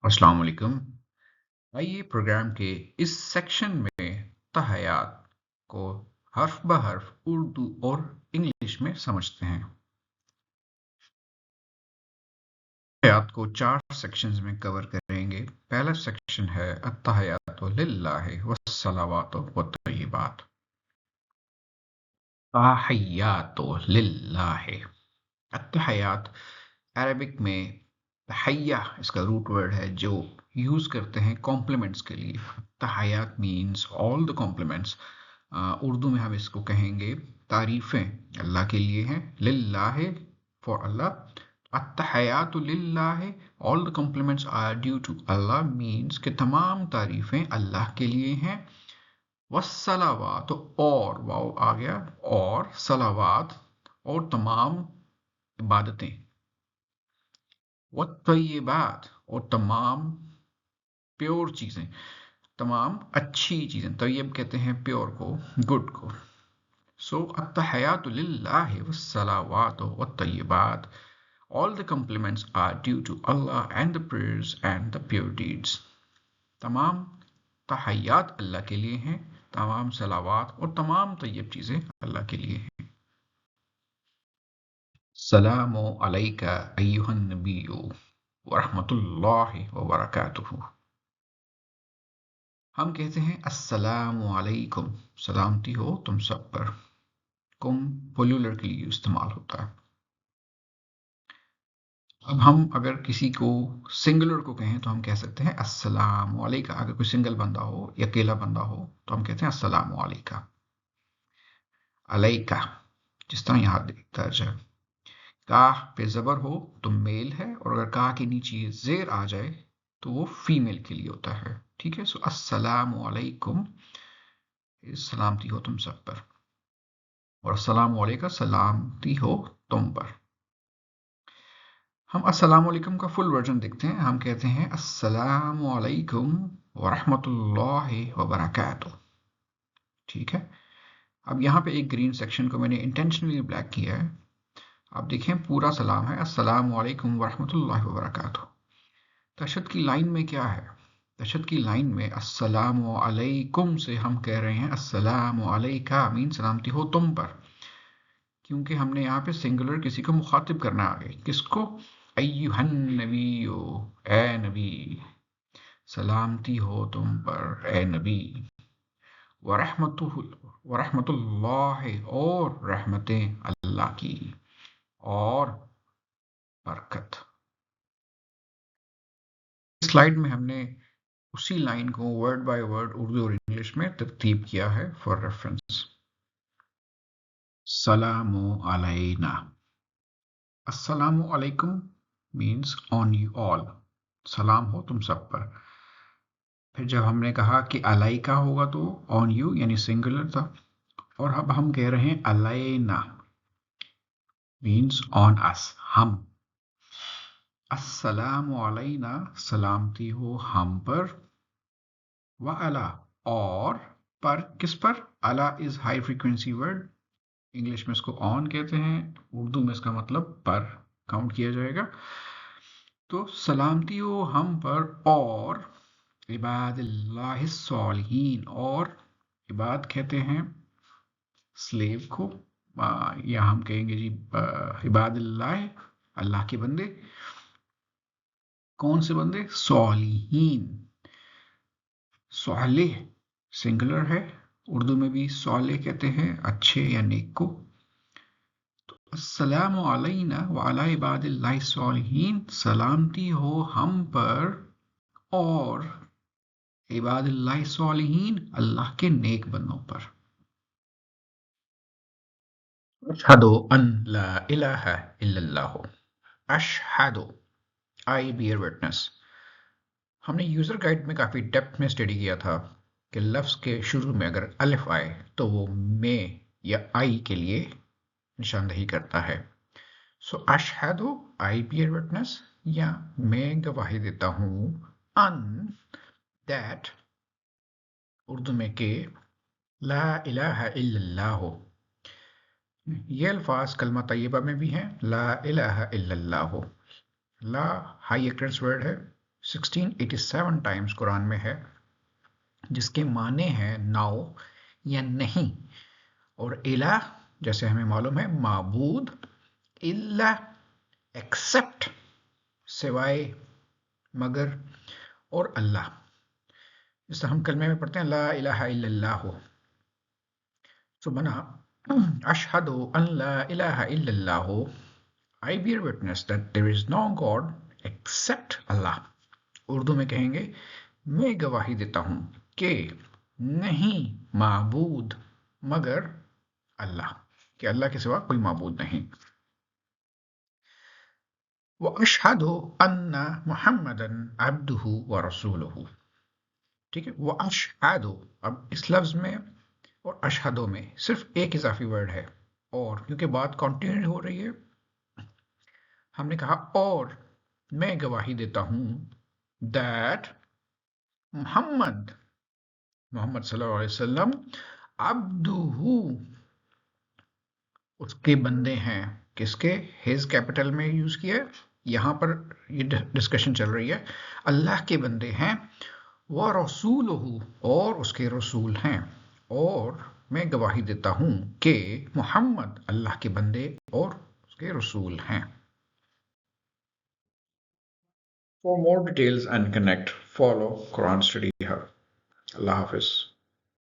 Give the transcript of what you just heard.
अस्सलाम वालेकुम। आइए प्रोग्राम के इस सेक्शन में तहयात को हर्फ ब हर्फ उर्दू और इंग्लिश में समझते हैं। तहयात को 4 सेक्शंस में कवर करेंगे। पहला सेक्शन है अत्तहयातु लिल्लाहि वस्सलावातु वत्तय्यिबात। तहयातु लिल्लाहि। अत्तहयात अरबिक में तहय्या इसका रूट वर्ड है जो यूज करते हैं कॉम्प्लीमेंट्स के लिए। तहयात means all the compliments. Urdu में हम इसको कहेंगे तारीफें अल्लाह के लिए हैं, लिल्लाह फॉर अल्लाह। अत्तहयातु लिल्लाह, all the compliments are due to Allah means कि तमाम तारीफें अल्लाह के लिए हैं। वस्सलावात, और वाव आ गया, और सलावात और तमाम इबादतें। वत्तय्यिबात, और तमाम प्योर चीज़ें, तमाम अच्छी चीज़ें। तय्यब कहते हैं प्योर को, गुड को। सो अत्तहयातु लिल्लाहि वस्सलावातु वत्तय्यिबात, all the compliments are due to Allah and the prayers and the pure deeds. तमाम तहय्यात अल्लाह के लिए हैं, तमाम सलावात और तमाम तय्यब चीज़ें अल्लाह के लिए हैं। सलामु अलैका अय्युहन नबिय्यु व रहमतुल्लाहि व बरकातुहू। हम कहते हैं अस्सलामु अलैकुम, सलामती हो तुम सब पर। कुम प्लूरल के लिए इस्तेमाल होता है। अब हम अगर किसी को सिंगुलर को कहें तो हम कह सकते हैं अस्सलामु अलैका। अगर कोई सिंगल बंदा हो या अकेला बंदा हो तो हम कहते हैं अस्सलामु अलैका। अलैका, जिस तरह यहाँ दर्ज है। काह पे जबर हो तो मेल है, और अगर काह के नीचे जेर आ जाए तो वो फीमेल के लिए होता है। ठीक है, सो अस्सलामु अलैकुम, सलामती हो तुम सब पर, और अस्सलामु अलैका, सलामती हो तुम पर। हम अस्सलामु अलैकुम का फुल वर्जन देखते हैं। हम कहते हैं अस्सलामु अलैकुम व रहमतुल्लाहि व बरकातुहू। ठीक है, अब यहाँ पे एक ग्रीन सेक्शन को मैंने इंटेंशनली ब्लैक किया है। अब देखें पूरा सलाम है अस्सलामु अलैकुम व रहमतुल्लाहि व बरकातुहू। तशद्दुद की लाइन में क्या है? तशद्दुद की लाइन में अस्सलामु अलैकुम से हम कह रहे हैं अस्सलामु अलैका, मीन सलामती हो तुम पर, क्योंकि हमने यहाँ पे सिंगुलर किसी को मुखातिब करना है आगे। किसको? अय्युहन नबिय्यु, ए नबी, सलामती हो तुम पर ए नबी। वरहमतुल्लाहि, और रहमतें अल्लाह की, और बरकत। इस स्लाइड में हमने उसी लाइन को वर्ड बाय वर्ड उर्दू और इंग्लिश में तरतीब किया है फॉर रेफरेंस। सलामु अलैना। अस्सलामु अलैकुम मीन्स ऑन यू ऑल, सलाम हो तुम सब पर। फिर जब हमने कहा कि अलैका होगा तो ऑन यू यानी सिंगुलर था, और अब हम कह रहे हैं अलैना मीन्स ऑन अस, हम। अस्सलामु अलैना, सलामती हो हम पर, व अला, और पर, किस पर? अला is high frequency word, English में इसको ऑन कहते हैं, उर्दू में इसका मतलब पर काउंट किया जाएगा। तो सलामती हो हम पर और इबादिल्लाहिस सालिहीन, और इबाद कहते हैं स्लेव को, या हम कहेंगे जी इबादिल्लाह, अल्लाह के बंदे। कौन से बंदे? सालिहीन, सालेह सिंगुलर है, उर्दू में भी सालेह कहते हैं अच्छे या नेक को। तो अस्सलामु अलैना व अला इबादिल्लाहि सालिहीन, सलामती हो हम पर और इबादिल्लाहि सालिहीन, अल्लाह के नेक बंदों पर। अशहदु अन ला इलाहा इल्लल्लाह। अशहदु, आई बियर विटनेस। हमने यूजर गाइड में काफी डेप्थ में स्टडी किया था कि लफ्ज के शुरू में अगर अलिफ आए तो वो में या आई के लिए निशानदही करता है। सो अशहदु, आई बियर विटनेस, या मैं गवाही देता हूं, अन, दैट, उर्दू में के, ला इलाहा इल्लल्लाह। ये अल्फाज कलमा तैयबा में भी हैं, ला इलाहा इल्लल्लाह। ला हाई एक्टेंस वर्ड है, 1687 टाइम्स कुरान में है, जिसके माने हैं नाउ या नहीं, और इला जैसे हमें मालूम है माबूद, इल्ला एक्सेप्ट सिवाय, मगर, और अल्लाह। जैसे हम कलमे में पढ़ते हैं ला इलाहा इल्लल्लाह, तो बना अशहदु अन ला इलाहा इल्लल्लाह, I bear witness that there is no God except Allah। Urdu में कहेंगे मैं गवाही देता हूं कि नहीं माबूद मगर अल्लाह, कि अल्लाह के सिवा कोई माबूद नहीं। व अशहदु अन्ना मुहम्मदन अब्दुहु व रसूलुहु। ठीक है, वो अशहदु, अब इस लफ्ज में और अशहदु में सिर्फ एक इजाफी वर्ड है, और क्योंकि बात कंटिन्यू हो रही है हमने कहा और मैं गवाही देता हूं दैट मोहम्मद सल्लल्लाहु अलैहि वसल्लम अब्दुहु, उसके बंदे हैं। किसके? हिज कैपिटल में यूज किया, यहां पर ये डिस्कशन चल रही है, अल्लाह के बंदे हैं। व रसूलुहु, और उसके रसूल हैं। और मैं गवाही देता हूं कि मोहम्मद अल्लाह के बंदे और उसके रसूल हैं। For more details and connect, follow Quran Study Hub. Allah Hafiz.